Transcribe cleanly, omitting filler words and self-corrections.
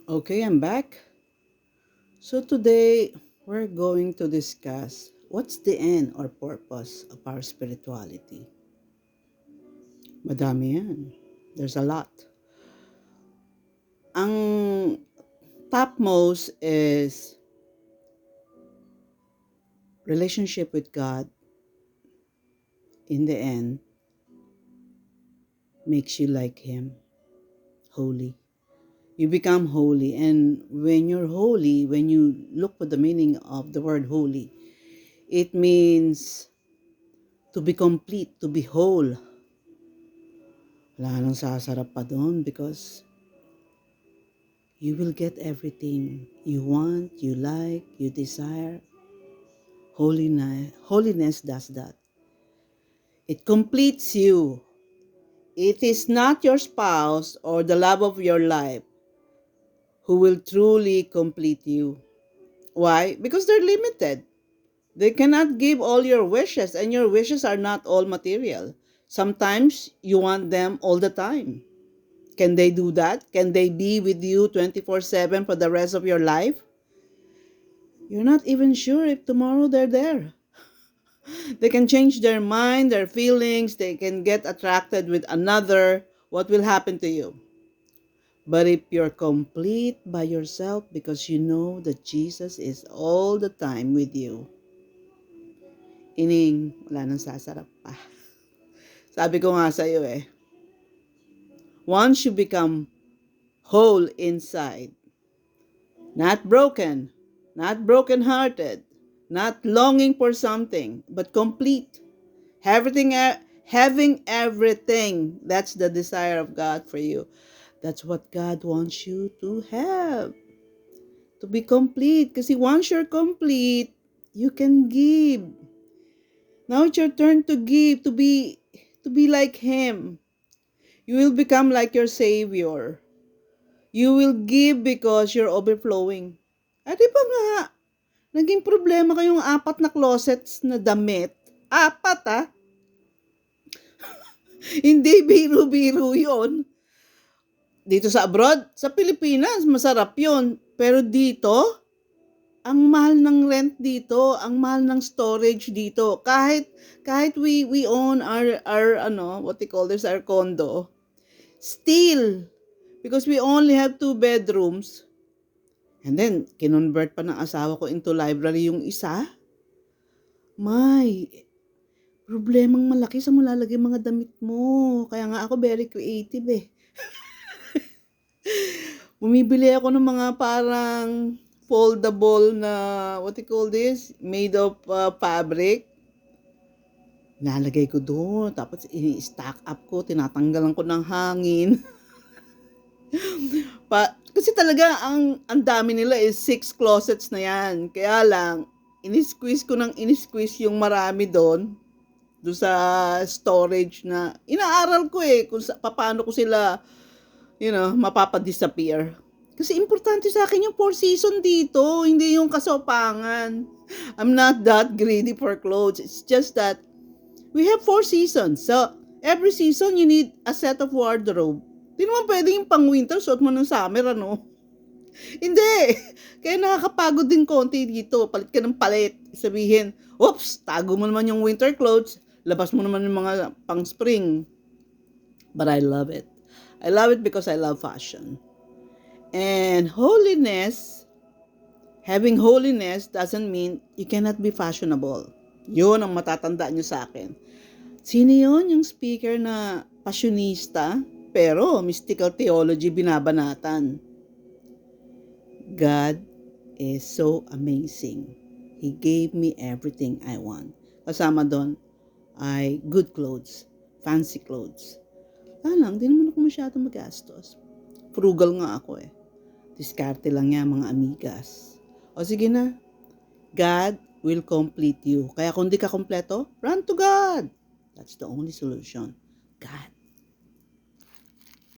Okay, I'm back. So today we're going to discuss what's the end or purpose of our spirituality. Madami yan. There's a lot. Ang topmost is relationship with God in the end makes you like Him, holy. You become holy. And when you're holy, when you look for the meaning of the word holy, it means to be complete, to be whole. Wala nang sasarap pa doon because you will get everything you want, you like, you desire. Holiness does that. It completes you. It is not your spouse or the love of your life who will truly complete you. Why? Because they're limited. They cannot give all your wishes, and your wishes are not all material. Sometimes you want them all the time. Can they do that? Can they be with you 24/7 for the rest of your life? You're not even sure if tomorrow they're there. They can change their mind, their feelings, they can get attracted with another. What will happen to you? But if you're complete by yourself because you know that Jesus is all the time with you, ining wala nang sasarap pa. Sabi ko nga sa iyo once you become whole inside, not broken, not broken-hearted, not longing for something, but complete. Having everything. That's the desire of God for you. That's what God wants you to have. To be complete. Kasi once you're complete, you can give. Now it's your turn to give, to be like Him. You will become like your Savior. You will give because you're overflowing. At di ba nga, naging problema kayong apat na closets na damit? Apat Hindi biro-biro yon. Dito sa abroad, sa Pilipinas, masarap yon. Pero dito, ang mahal ng rent dito, ang mahal ng storage dito. Kahit we own our what they call this, our condo, still, because we only have 2 bedrooms, and then, kinonvert pa ng asawa ko into library yung isa. May problemang malaki sa mo lalagay mga damit mo. Kaya nga ako very creative Bumibili ako ng mga parang foldable na, what you call this? Made of fabric. Nalagay ko doon. Tapos, i-stack up ko. Tinatanggalan ko ng hangin. Kasi talaga, ang dami nila is 6 closets na yan. Kaya lang, inisqueeze ko ng inisqueeze yung marami doon sa storage na inaaral ko kung paano ko sila mapapa-disappear. Kasi importante sa akin yung 4 season dito, hindi yung kasopangan. I'm not that greedy for clothes. It's just that we have 4 seasons. So, every season you need a set of wardrobe. Hindi naman pwede yung pang-winter, suot mo ng summer, Hindi. Kaya nakakapagod din konti dito. Palit ka ng palit. Sabihin, oops, tago mo naman yung winter clothes. Labas mo naman yung mga pang-spring. But I love it. I love it because I love fashion. And having holiness doesn't mean you cannot be fashionable. Yun ang matatandaan nyo sa akin. Sino yun? Yung speaker na passionista, pero mystical theology binabanatan. God is so amazing. He gave me everything I want. Kasama doon ay good clothes, fancy clothes. Lang, di naman ako masyadong magastos. Frugal nga ako Diskarte lang yan, mga amigas. O sige na, God will complete you. Kaya kung di ka kompleto, run to God. That's the only solution. God.